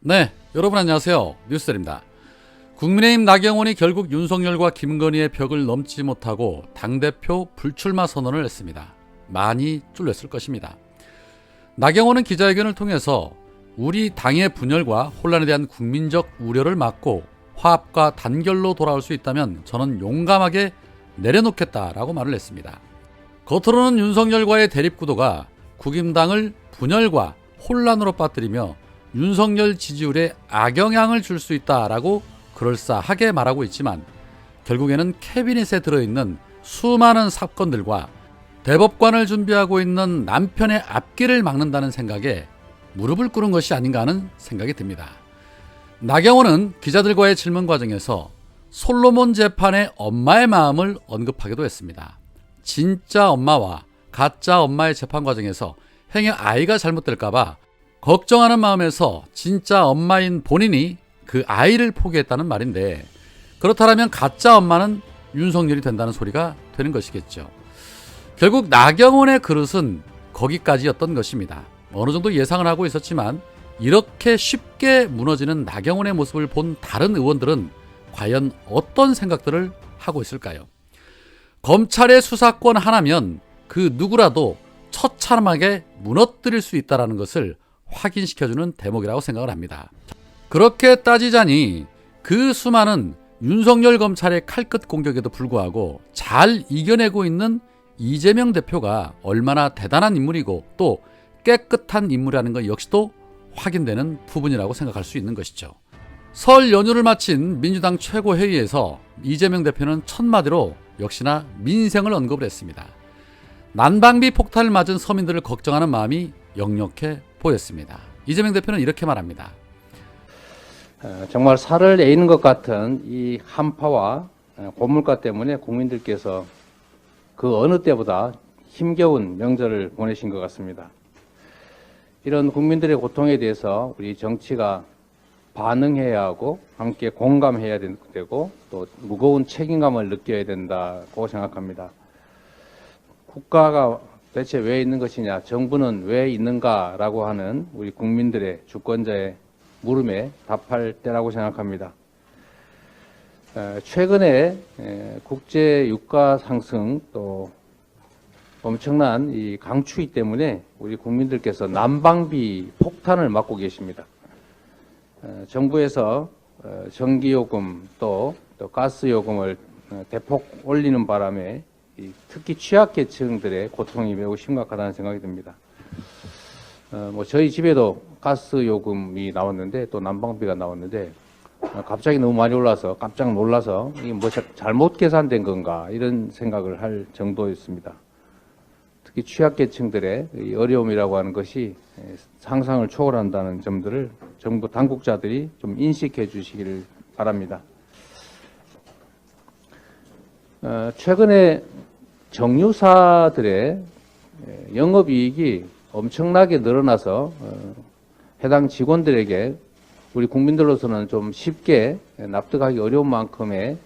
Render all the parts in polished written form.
네, 여러분 안녕하세요. 뉴스들입니다. 국민의힘 나경원이 결국 윤석열과 김건희의 벽을 넘지 못하고 당대표 불출마 선언을 했습니다. 많이 쫄렸을 것입니다. 나경원은 기자회견을 통해서 우리 당의 분열과 혼란에 대한 국민적 우려를 막고 화합과 단결로 돌아올 수 있다면 저는 용감하게 내려놓겠다라고 말을 했습니다. 겉으로는 윤석열과의 대립구도가 국힘당을 분열과 혼란으로 빠뜨리며 윤석열 지지율에 악영향을 줄 수 있다라고 그럴싸하게 말하고 있지만 결국에는 캐비닛에 들어있는 수많은 사건들과 대법관을 준비하고 있는 남편의 앞길을 막는다는 생각에 무릎을 꿇은 것이 아닌가 하는 생각이 듭니다. 나경원은 기자들과의 질문 과정에서 솔로몬 재판의 엄마의 마음을 언급하기도 했습니다. 진짜 엄마와 가짜 엄마의 재판 과정에서 행여 아이가 잘못될까봐 걱정하는 마음에서 진짜 엄마인 본인이 그 아이를 포기했다는 말인데, 그렇다면 가짜 엄마는 윤석열이 된다는 소리가 되는 것이겠죠. 결국 나경원의 그릇은 거기까지였던 것입니다. 어느 정도 예상을 하고 있었지만 이렇게 쉽게 무너지는 나경원의 모습을 본 다른 의원들은 과연 어떤 생각들을 하고 있을까요? 검찰의 수사권 하나면 그 누구라도 처참하게 무너뜨릴 수 있다는 것을 확인시켜주는 대목이라고 생각을 합니다. 그렇게 따지자니 그 수많은 윤석열 검찰의 칼끝 공격에도 불구하고 잘 이겨내고 있는 이재명 대표가 얼마나 대단한 인물이고 또 깨끗한 인물이라는 것 역시도 확인되는 부분이라고 생각할 수 있는 것이죠. 설 연휴를 마친 민주당 최고회의에서 이재명 대표는 첫마디로 역시나 민생을 언급을 했습니다. 난방비 폭탄을 맞은 서민들을 걱정하는 마음이 역력해 보였습니다. 이재명 대표는 이렇게 말합니다. 정말 살을 내리는 것 같은 이 한파와 고물가 때문에 국민들께서 그 어느 때보다 힘겨운 명절을 보내신 것 같습니다. 이런 국민들의 고통에 대해서 우리 정치가 반응해야 하고 함께 공감해야 되고 또 무거운 책임감을 느껴야 된다고 생각합니다. 국가가 대체 왜 있는 것이냐, 정부는 왜 있는가라고 하는 우리 국민들의 주권자의 물음에 답할 때라고 생각합니다. 최근에 국제 유가 상승 또 엄청난 이 강추위 때문에 우리 국민들께서 난방비 폭탄을 맞고 계십니다. 정부에서 전기요금 또 가스요금을 대폭 올리는 바람에 특히 취약계층들의 고통이 매우 심각하다는 생각이 듭니다. 저희 집에도 가스 요금이 나왔는데 또 난방비가 나왔는데 갑자기 너무 많이 올라서 깜짝 놀라서 이게 뭐 잘못 계산된 건가 이런 생각을 할 정도였습니다. 특히 취약계층들의 이 어려움이라고 하는 것이 상상을 초월한다는 점들을 정부 당국자들이 좀 인식해 주시기를 바랍니다. 최근에 정유사들의 영업이익이 엄청나게 늘어나서 해당 직원들에게 우리 국민들로서는 좀 쉽게 납득하기 어려운 만큼의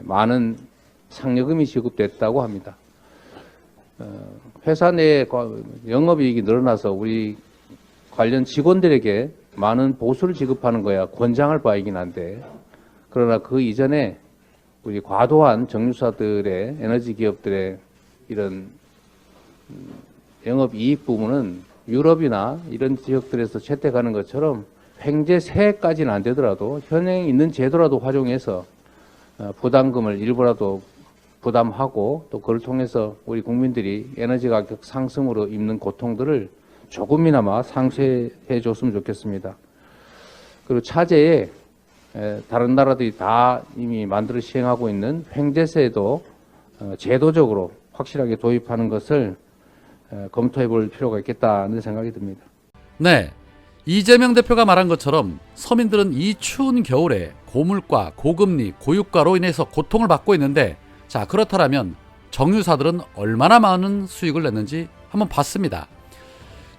많은 상여금이 지급됐다고 합니다. 회사 내에 영업이익이 늘어나서 우리 관련 직원들에게 많은 보수를 지급하는 거야 권장을 바이긴 한데, 그러나 그 이전에 우리 과도한 정유사들의 에너지 기업들의 이런 영업이익 부분은 유럽이나 이런 지역들에서 채택하는 것처럼 횡재세까지는 안 되더라도 현행 있는 제도라도 활용해서 부담금을 일부라도 부담하고 또 그걸 통해서 우리 국민들이 에너지 가격 상승으로 입는 고통들을 조금이나마 상쇄해 줬으면 좋겠습니다. 그리고 차제에 다른 나라들이 다 이미 만들어 시행하고 있는 횡재세도 제도적으로 확실하게 도입하는 것을 검토해 볼 필요가 있겠다는 생각이 듭니다. 네, 이재명 대표가 말한 것처럼 서민들은 이 추운 겨울에 고물가, 고금리, 고유가로 인해서 고통을 받고 있는데, 자, 그렇다면 정유사들은 얼마나 많은 수익을 냈는지 한번 봤습니다.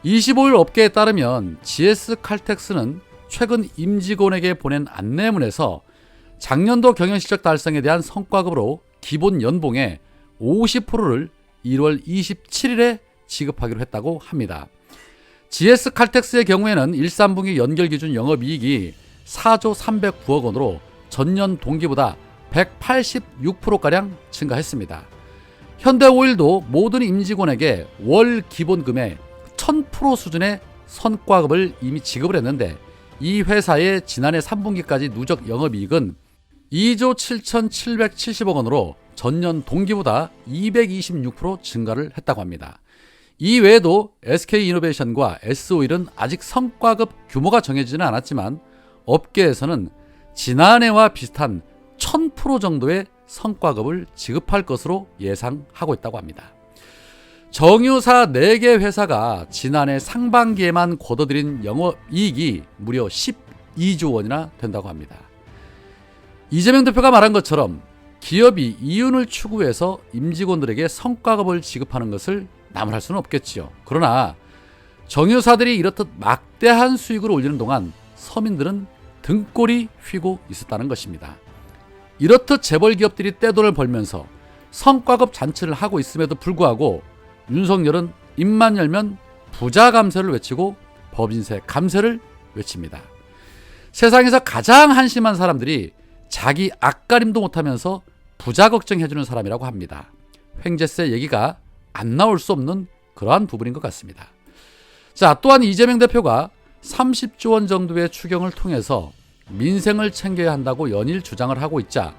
25일 업계에 따르면 GS 칼텍스는 최근 임직원에게 보낸 안내문에서 작년도 경영실적 달성에 대한 성과급으로 기본 연봉의 50%를 1월 27일에 지급하기로 했다고 합니다. GS 칼텍스의 경우에는 1, 3분기 연결 기준 영업이익이 4조 309억 원으로 전년 동기보다 186%가량 증가했습니다. 현대오일도 모든 임직원에게 월 기본금의 1000% 수준의 성과급을 이미 지급을 했는데 이 회사의 지난해 3분기까지 누적 영업이익은 2조 7770억 원으로 전년 동기보다 226% 증가를 했다고 합니다. 이 외에도 SK이노베이션과 S오일은 아직 성과급 규모가 정해지지는 않았지만 업계에서는 지난해와 비슷한 1000% 정도의 성과급을 지급할 것으로 예상하고 있다고 합니다. 정유사 4개 회사가 지난해 상반기에만 거둬들인 영업이익이 무려 12조 원이나 된다고 합니다. 이재명 대표가 말한 것처럼 기업이 이윤을 추구해서 임직원들에게 성과급을 지급하는 것을 나무랄 수는 없겠지요. 그러나 정유사들이 이렇듯 막대한 수익을 올리는 동안 서민들은 등골이 휘고 있었다는 것입니다. 이렇듯 재벌 기업들이 떼돈을 벌면서 성과급 잔치를 하고 있음에도 불구하고 윤석열은 입만 열면 부자 감세를 외치고 법인세 감세를 외칩니다. 세상에서 가장 한심한 사람들이 자기 앞가림도 못하면서 부자 걱정해주는 사람이라고 합니다. 횡재세 얘기가 안 나올 수 없는 그러한 부분인 것 같습니다. 자, 또한 이재명 대표가 30조 원 정도의 추경을 통해서 민생을 챙겨야 한다고 연일 주장을 하고 있자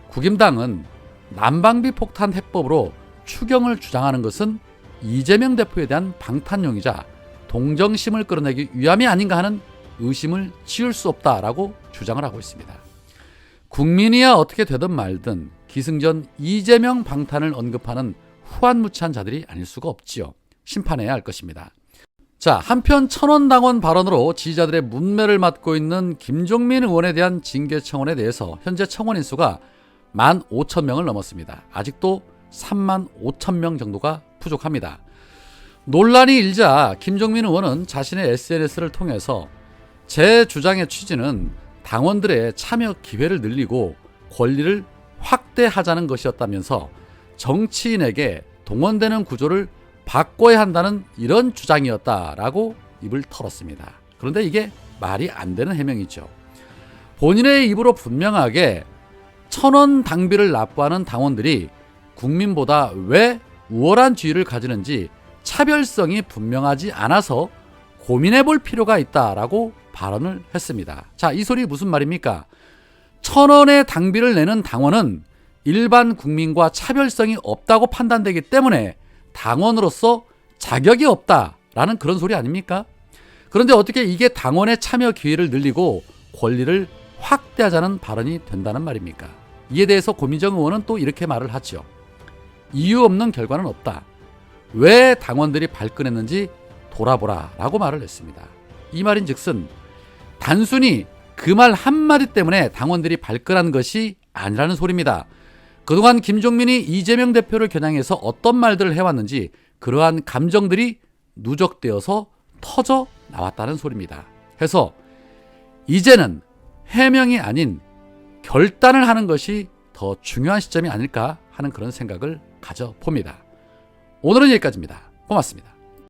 국임당은 난방비 폭탄 해법으로 추경을 주장하는 것은 이재명 대표에 대한 방탄용이자 동정심을 끌어내기 위함이 아닌가 하는 의심을 지울 수 없다라고 주장을 하고 있습니다. 국민이야 어떻게 되든 말든 기승전 이재명 방탄을 언급하는 후한무치한 자들이 아닐 수가 없지요. 심판해야 할 것입니다. 자, 한편 천원당원 발언으로 지지자들의 문매를 맡고 있는 김종민 의원에 대한 징계 청원에 대해서 현재 청원 인수가 15,000명을 넘었습니다. 아직도 35,000명 정도가 부족합니다. 논란이 일자 김종민 의원은 자신의 SNS를 통해서 제 주장의 취지는 당원들의 참여 기회를 늘리고 권리를 확대하자는 것이었다면서 정치인에게 동원되는 구조를 바꿔야 한다는 이런 주장이었다라고 입을 털었습니다. 그런데 이게 말이 안 되는 해명이죠. 본인의 입으로 분명하게 1,000원 당비를 납부하는 당원들이 국민보다 왜 우월한 지위를 가지는지 차별성이 분명하지 않아서 고민해 볼 필요가 있다라고 발언을 했습니다. 자, 이 소리 무슨 말입니까? 1,000원의 당비를 내는 당원은 일반 국민과 차별성이 없다고 판단되기 때문에 당원으로서 자격이 없다라는 그런 소리 아닙니까? 그런데 어떻게 이게 당원의 참여 기회를 늘리고 권리를 확대하자는 발언이 된다는 말입니까? 이에 대해서 고민정 의원은 또 이렇게 말을 하죠. 이유 없는 결과는 없다. 왜 당원들이 발끈했는지 돌아보라 라고 말을 했습니다. 이 말인 즉슨 단순히 그 말 한마디 때문에 당원들이 발끈한 것이 아니라는 소리입니다. 그동안 김종민이 이재명 대표를 겨냥해서 어떤 말들을 해왔는지 그러한 감정들이 누적되어서 터져 나왔다는 소리입니다. 해서 이제는 해명이 아닌 결단을 하는 것이 더 중요한 시점이 아닐까 하는 그런 생각을 가져봅니다. 오늘은 여기까지입니다. 고맙습니다.